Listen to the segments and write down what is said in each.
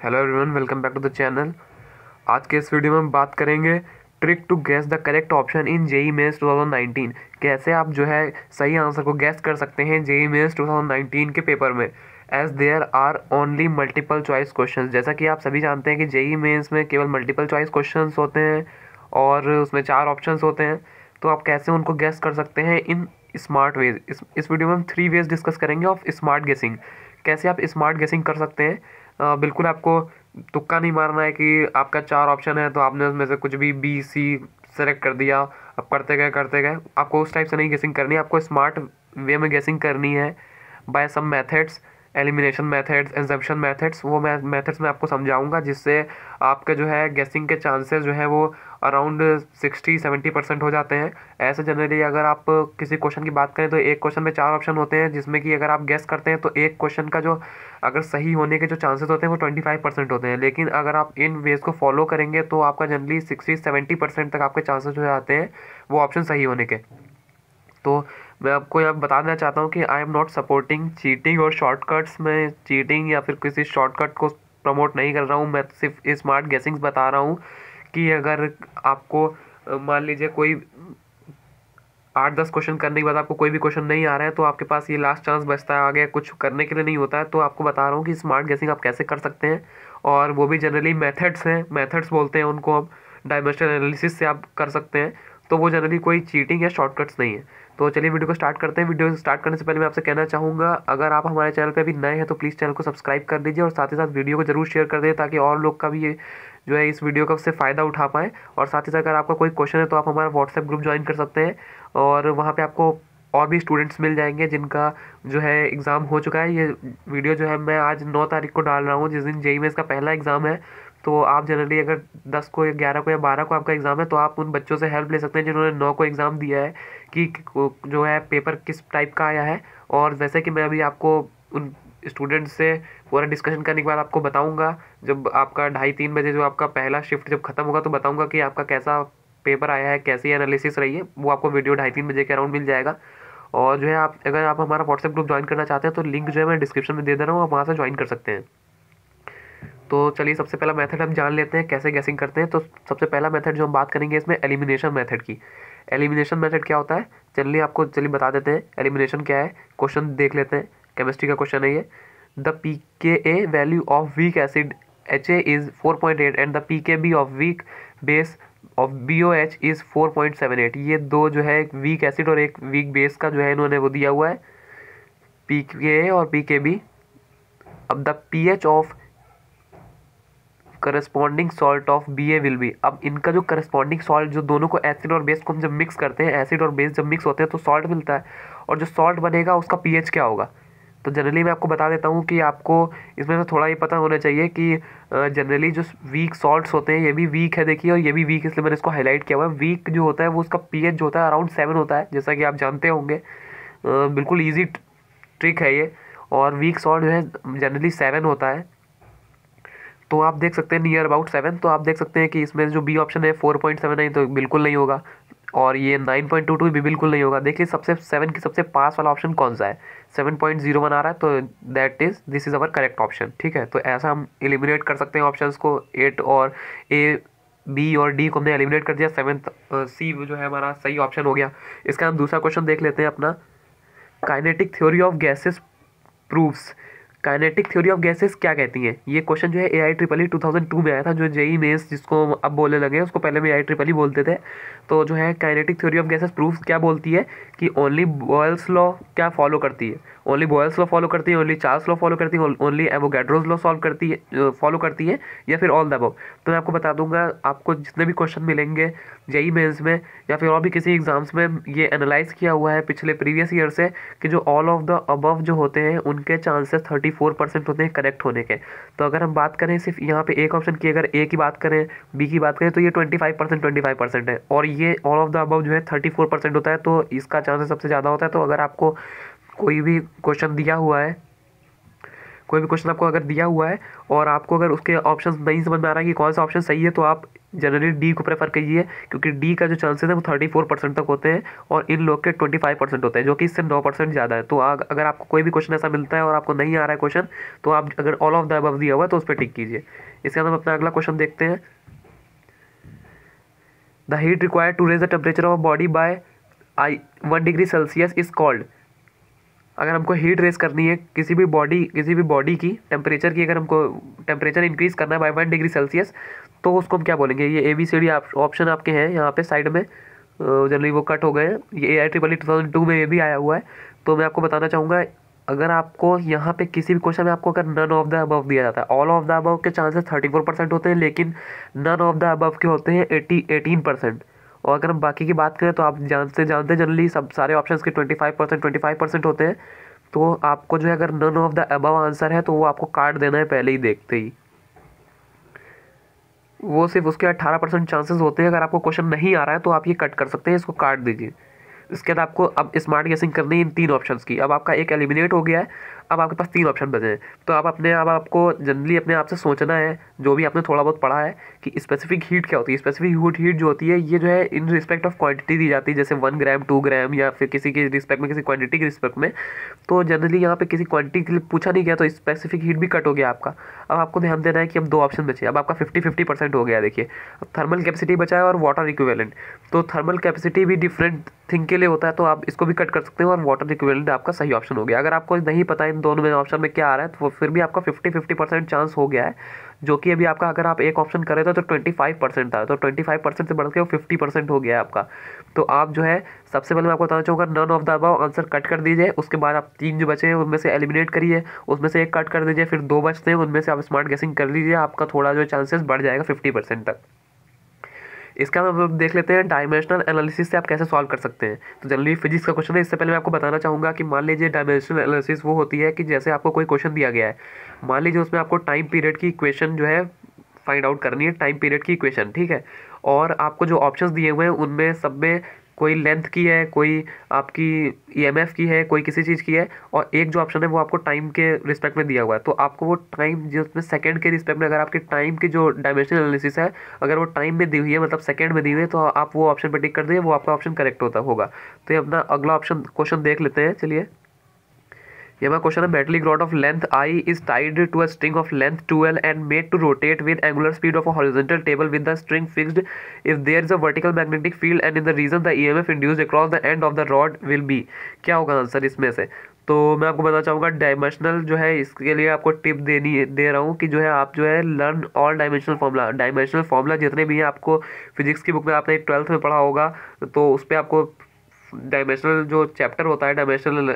Hello everyone, welcome back to the channel. आज के इस वीडियो में हम बात करेंगे trick to guess the correct option in JEE Mains 2019। कैसे आप जो है सही आंसर को गेस कर सकते हैं जेई मेंस 2019 के पेपर में, as there are only multiple choice question. जैसा कि आप सभी जानते हैं कि जेई मेंस में केवल मल्टीपल चॉइस क्वेश्चन होते हैं और उसमें 4 ऑप्शन होते हैं। तो आप कैसे उनको गेस कर सकते हैं इन स्मार्ट वेज। इस वीडियो में हम 3 वेज डिस्कस करेंगे ऑफ स्मार्ट गेसिंग। कैसे आप स्मार्ट गेसिंग कर सकते हैं। बिल्कुल आपको तुक्का नहीं मारना है कि आपका 4 ऑप्शन है तो आपने उसमें से कुछ भी बी सी सेलेक्ट कर दिया, अब करते गए आपको उस टाइप से नहीं गेसिंग करनी है। आपको स्मार्ट वे में गेसिंग करनी है by some methods, elimination methods, exemption methods. वो मेथड्स मैं आपको समझाऊंगा जिससे आपके जो है गेसिंग के चांसेस जो है वो अराउंड 60-70% हो जाते हैं। ऐसे जनरली अगर आप किसी क्वेश्चन की बात करें तो एक क्वेश्चन में 4 ऑप्शन होते हैं, जिसमें कि अगर आप गेस करते हैं तो एक क्वेश्चन का जो अगर सही होने के जो चांसेस होते हैं वो 25% होते हैं। लेकिन अगर आप इन वेज को फॉलो करेंगे तो आपका जनरली 60-70% तक आपके चांसेस हो जाते हैं वो ऑप्शन सही होने के। तो मैं आपको यहाँ बता देना चाहता हूँ कि I am not supporting cheating और शॉर्टकट्स में चीटिंग या फिर किसी शॉर्टकट को प्रमोट नहीं कर रहा हूँ। मैं सिर्फ स्मार्ट गेसिंग्स बता रहा हूँ कि अगर आपको मान लीजिए कोई 8-10 क्वेश्चन करने के बाद आपको कोई भी क्वेश्चन नहीं आ रहा है तो आपके पास ये लास्ट चांस बचता है, आगे कुछ करने के लिए नहीं होता है। तो आपको बता रहा हूँ कि स्मार्ट गेसिंग आप कैसे कर सकते हैं, और वो भी जनरली मेथड्स हैं, मेथड्स बोलते हैं उनको हम। डायमेंशनल एनालिसिस से आप कर सकते हैं, तो वो जनरली कोई चीटिंग या शॉर्टकट्स नहीं है। तो चलिए वीडियो को स्टार्ट करते हैं। वीडियो स्टार्ट करने से पहले मैं आपसे कहना चाहूँगा, अगर आप हमारे चैनल पर अभी नए हैं तो प्लीज़ चैनल को सब्सक्राइब कर दीजिए और साथ ही साथ वीडियो को जरूर शेयर कर दीजिए ताकि और लोग का भी ये जो है इस वीडियो का उससे फ़ायदा उठा पाएँ। और साथ ही साथ अगर आपका कोई क्वेश्चन है तो आप हमारा व्हाट्सएप ग्रुप ज्वाइन कर सकते हैं और वहाँ पे आपको और भी स्टूडेंट्स मिल जाएंगे जिनका जो है एग्ज़ाम हो चुका है। ये वीडियो जो है मैं आज 9 तारीख को डाल रहा हूँ, जिस दिन जेई मेंस का पहला एग्ज़ाम है। तो आप जनरली अगर 10 को या 11 को या 12 को आपका एग्ज़ाम है तो आप उन बच्चों से हेल्प ले सकते हैं जिन्होंने 9 को एग्ज़ाम दिया है कि जो है पेपर किस टाइप का आया है। और वैसे कि मैं अभी आपको उन स्टूडेंट्स से पूरा डिस्कशन करने के बाद आपको बताऊंगा, जब आपका 2:30-3 बजे जो आपका पहला शिफ्ट जब खत्म होगा तो बताऊंगा कि आपका कैसा पेपर आया है, कैसी एनालिसिस रही है। वो आपको वीडियो 2:30-3 बजे के अराउंड मिल जाएगा। और जो है आप अगर आप हमारा व्हाट्सएप ग्रुप ज्वाइन करना चाहते हैं तो लिंक जो है मैं डिस्क्रिप्शन में दे दे रहा हूँ, आप वहाँ से ज्वाइन कर सकते हैं। तो चलिए सबसे पहला मेथड हम जान लेते हैं कैसे गेसिंग करते हैं। तो सबसे पहला मेथड जो हम बात करेंगे इसमें एलिमिनेशन मेथड की। एलिमिनेशन मेथड क्या होता है चलिए आपको बता देते हैं एलिमिनेशन क्या है। क्वेश्चन देख लेते हैं, केमिस्ट्री का क्वेश्चन है ये। The pKa value of weak acid HA is 4.8 and the pKb of weak base of BOH is 4.78। ये दो जो है एक वीक एसिड और एक वीक बेस का जो है इन्होंने वो दिया हुआ है, pKa और pKb। अब the pH of corresponding salt of BA will be. अब इनका जो करस्पॉन्डिंग सॉल्ट, जो दोनों को एसिड और बेस को हम जब मिक्स करते हैं, एसिड और बेस जब मिक्स होते हैं तो सॉल्ट मिलता है, और जो सॉल्ट बनेगा उसका pH क्या होगा। तो जनरली मैं आपको बता देता हूँ कि आपको इसमें से थोड़ा ये पता होना चाहिए कि जनरली जो वीक सॉल्ट्स होते हैं ये भी वीक है, देखिए, और ये भी वीक, इसलिए मैंने इसको हाईलाइट किया हुआ है। वीक जो होता है वो उसका pH जो होता है अराउंड 7 होता है, जैसा कि आप जानते होंगे। बिल्कुल ईजी ट्रिक है ये। और वीक सॉल्ट जो है जनरली 7 होता है, तो आप देख सकते हैं नियर अबाउट 7। तो आप देख सकते हैं कि इसमें जो बी ऑप्शन है 4.79 तो बिल्कुल नहीं होगा, और ये 9.22 भी बिल्कुल नहीं होगा। देखिए सबसे 7 की सबसे पास वाला ऑप्शन कौन सा है, 7.01 आ रहा है, तो this is our correct option. ठीक है, तो ऐसा हम एलिमिनेट कर सकते हैं ऑप्शंस को। 8 और ए, बी और डी को हमने एलिमिनेट कर दिया। 7th सी जो है हमारा सही ऑप्शन हो गया। इसका हम दूसरा क्वेश्चन देख लेते हैं अपना। Kinetic theory of gases proves. Kinetic theory of gases क्या कहती है। ये क्वेश्चन जो है AIEEE 2002 में आया था, जो जेई मेंस जिसको अब बोलने लगे, उसको पहले में AIEEE बोलते थे। तो जो है kinetic theory of gases proves क्या बोलती है कि ओनली बॉयल्स लॉ क्या फॉलो करती है, ओनली बॉयल्स लॉ फॉलो करती है, ओनली चार्ल्स लॉ फॉलो करती है, ओनली एवोगैड्रोस लॉ सॉल्व करती है, फॉलो करती है, या फिर ऑल द अबव। तो मैं आपको बता दूंगा, आपको जितने भी क्वेश्चन मिलेंगे जेई मेंस में या फिर और भी किसी एग्जाम्स में, ये एनालाइज किया हुआ है पिछले प्रीवियस ईयर से कि जो ऑल ऑफ द अबव जो होते हैं उनके चांसेस 34% होते हैं करेक्ट होने के। तो अगर हम बात करें सिर्फ यहाँ पे एक ऑप्शन की, अगर ए की बात करें, बी की बात करें, तो ये 25% है, और ये ऑल ऑफ द अबव जो है 34% होता है, तो इसका चांसेस सबसे ज़्यादा होता है। तो अगर आपको कोई भी क्वेश्चन दिया हुआ है, कोई भी क्वेश्चन आपको अगर दिया हुआ है और आपको अगर उसके ऑप्शन नहीं समझ में आ रहा है कि कौन सा ऑप्शन सही है, तो आप जनरली डी को प्रेफर कीजिए, क्योंकि डी का जो चांसेस है वो 34% तक होते हैं और इन लोग के 25% होते हैं, जो कि इससे 9% ज़्यादा है। तो अगर आपको कोई भी क्वेश्चन ऐसा मिलता है और आपको नहीं आ रहा है क्वेश्चन, तो आप अगर ऑल ऑफ द अबव दिया हुआ है तो उस पर टिक कीजिए। इसके बाद हम अपना अगला क्वेश्चन देखते हैं। The heat required to raise the temperature of body by 1 degree Celsius is called. अगर हमको हीट रेस करनी है किसी भी बॉडी की टेम्परेचर की, अगर हमको टेम्परेचर इंक्रीज करना है बाय 1 डिग्री सेल्सियस, तो उसको हम क्या बोलेंगे। ये ABCD ऑप्शन आपके हैं यहाँ पे साइड में, जनरली वो कट हो गए हैं। ये AIEEE 2002 में ये भी आया हुआ है। तो मैं आपको बताना चाहूँगा, अगर आपको यहाँ पे किसी भी क्वेश्चन में आपको अगर नन ऑफ द अबव दिया जाता है, ऑल ऑफ द अबव के चांसेस 34% होते हैं, लेकिन नन ऑफ द अबव के होते हैं 18%। और अगर हम बाकी की बात करें तो आप जानते जनरली सब सारे ऑप्शंस के 25% होते हैं। तो आपको जो है अगर none of the above answer है तो वो आपको काट देना है पहले ही देखते ही। वो सिर्फ उसके 18% चांसेस होते हैं। अगर आपको क्वेश्चन नहीं आ रहा है तो आप ये कट कर सकते हैं, इसको काट दीजिए। इसके बाद आपको अब स्मार्ट गेसिंग करनी है इन 3 ऑप्शंस की। अब आपका एक एलिमिनेट हो गया है, अब आपके पास 3 ऑप्शन बचे हैं। तो आप आपको जनरली अपने आप से सोचना है, जो भी आपने थोड़ा बहुत पढ़ा है, कि स्पेसिफिक हीट क्या होती है। स्पेसिफिक हीट जो होती है ये जो है इन रिस्पेक्ट ऑफ क्वांटिटी दी जाती है, जैसे 1 ग्राम 2 ग्राम या फिर किसी के रिस्पेक्ट में, किसी क्वांटिटी के रिस्पेक्ट में। तो जनरली यहाँ पे किसी क्वांटिटी के लिए पूछा नहीं गया, तो स्पेसिफिक हीट भी कट हो गया आपका। अब आपको ध्यान देना है कि अब 2 ऑप्शन बचे। अब आपका 50-50% हो गया। देखिए, अब थर्मल कैपेसिटी बचा है और वाटर इक्विवेलेंट। तो थर्मल कैपेसिटी भी डिफरेंट थिंग के लिए होता है, तो आप इसको भी कट कर सकते हैं और वाटर इक्विवेलेंट आपका सही ऑप्शन हो गया। अगर आपको नहीं पता इन दोनों में ऑप्शन में क्या आ रहा है, तो फिर भी आपका 50-50% चांस हो गया है, जो कि अभी आपका अगर आप एक ऑप्शन करे तो 25% था, तो 25% से बढ़ के वो 50% हो गया है आपका। तो आप जो है सबसे पहले मैं आपको बताना चाहूँगा, none of the above answer cut कर दीजिए। उसके बाद आप 3 जो बचे हैं उनमें से एलिमिनेट करिए, उसमें से 1 कट कर दीजिए, फिर 2 बचते हैं उनमें से आप स्मार्ट गेसिंग कर लीजिए। आपका थोड़ा जो चांसेस बढ़ जाएगा 50% तक। इसका हम देख लेते हैं डायमेंशनल एनालिसिस से आप कैसे सॉल्व कर सकते हैं। तो जनरली फिजिक्स का क्वेश्चन है। इससे पहले मैं आपको बताना चाहूँगा कि मान लीजिए डायमेंशनल एनालिसिस वो होती है कि जैसे आपको कोई क्वेश्चन दिया गया है, मान लीजिए उसमें आपको टाइम पीरियड की इक्वेशन जो है फाइंड आउट करनी है, टाइम पीरियड की इक्वेशन, ठीक है। और आपको जो ऑप्शंस दिए हुए हैं उनमें सब में कोई लेंथ की है, कोई आपकी EMF की है, कोई किसी चीज़ की है, और एक जो ऑप्शन है वो आपको टाइम के रिस्पेक्ट में दिया हुआ है। तो आपको वो टाइम जो उसमें सेकंड के रिस्पेक्ट में, अगर आपके टाइम की जो डायमेंशनल एनालिसिस है अगर वो टाइम में दी हुई है, मतलब सेकंड में दी हुई है, तो आप वो ऑप्शन पर टिक कर दीजिए, वो आपका ऑप्शन करेक्ट होगा। तो ये अपना अगला ऑप्शन क्वेश्चन देख लेते हैं। चलिए, ये हमारा क्वेश्चन है, metallic rod of length I is tied to a string of length 2L and made to rotate with angular speed of a horizontal table with the string fixed if there is a vertical magnetic field and in the region the EMF induced across the end of the rod will be। क्या होगा answer इसमें से? तो मैं आपको बताना चाहूँगा, dimensional जो है इसके लिए आपको टिप दे रहा हूँ कि जो है आप जो है लर्न ऑल डायमेंशनल फार्मूला जितने भी हैं आपको फिजिक्स की बुक में आपने 12th में पढ़ा होगा, तो उस पर आपको डायमेंशनल जो चैप्टर होता है डायमेंशनल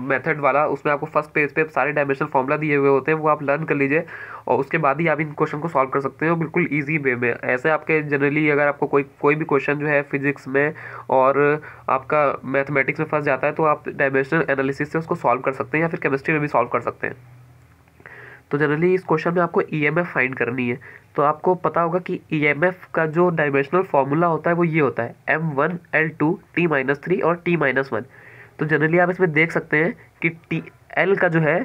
मेथड वाला, उसमें आपको फर्स्ट पेज पे सारे डायमेंशनल फार्मूला दिए हुए होते हैं, वो आप लर्न कर लीजिए और उसके बाद ही आप इन क्वेश्चन को सॉल्व कर सकते हैं बिल्कुल इजी वे में। ऐसे आपके जनरली अगर आपको कोई भी क्वेश्चन जो है फिजिक्स में और आपका मैथमेटिक्स में फंस जाता है, तो आप डायमेंशनल एनालिसिस से उसको सॉल्व कर सकते हैं या फिर केमिस्ट्री में भी सॉल्व कर सकते हैं। तो जनरली इस क्वेश्चन में आपको EMF फाइंड करनी है। तो आपको पता होगा कि EMF का जो डायमेंशनल फार्मूला होता है वो ये होता है M1 L2 T-3 और T-1। तो जनरली आप इसमें देख सकते हैं कि L का जो है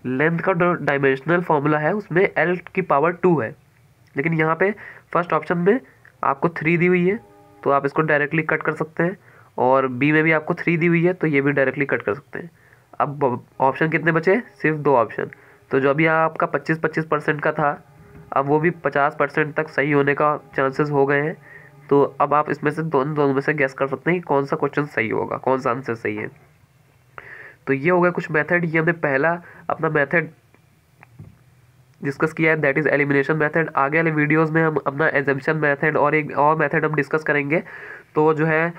लेंथ का जो डायमेंशनल फार्मूला है उसमें L की पावर 2 है, लेकिन यहाँ पे फर्स्ट ऑप्शन में आपको 3 दी हुई है, तो आप इसको डायरेक्टली कट कर सकते हैं, और B में भी आपको 3 दी हुई है, तो ये भी डायरेक्टली कट कर सकते हैं। अब ऑप्शन कितने बचे? सिर्फ 2 ऑप्शन। तो जो अभी आपका 25% का था, अब वो भी 50% तक सही होने का चांसेस हो गए हैं। तो अब आप इसमें से दोनों में से गैस कर सकते हैं कि कौन सा क्वेश्चन सही होगा, कौन सा आंसर सही है। तो ये हो गया कुछ मेथड। ये हमने पहला अपना मेथड डिस्कस किया है, दैट इज़ एलिमिनेशन मेथड। आगे वाले वीडियोस में हम अपना एजम्पशन मेथड और एक और मेथड हम डिस्कस करेंगे, तो जो है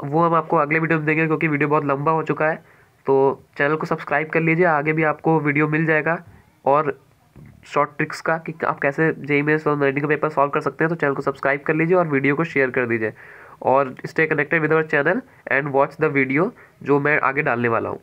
वो हम आपको अगले वीडियो में देंगे, क्योंकि वीडियो बहुत लंबा हो चुका है। तो चैनल को सब्सक्राइब कर लीजिए, आगे भी आपको वीडियो मिल जाएगा और शॉर्ट ट्रिक्स का कि आप कैसे JEE मेंस और 19 का पेपर सॉल्व कर सकते हैं। तो चैनल को सब्सक्राइब कर लीजिए और वीडियो को शेयर कर दीजिए, और stay connected with our channel and watch the video जो मैं आगे डालने वाला हूँ।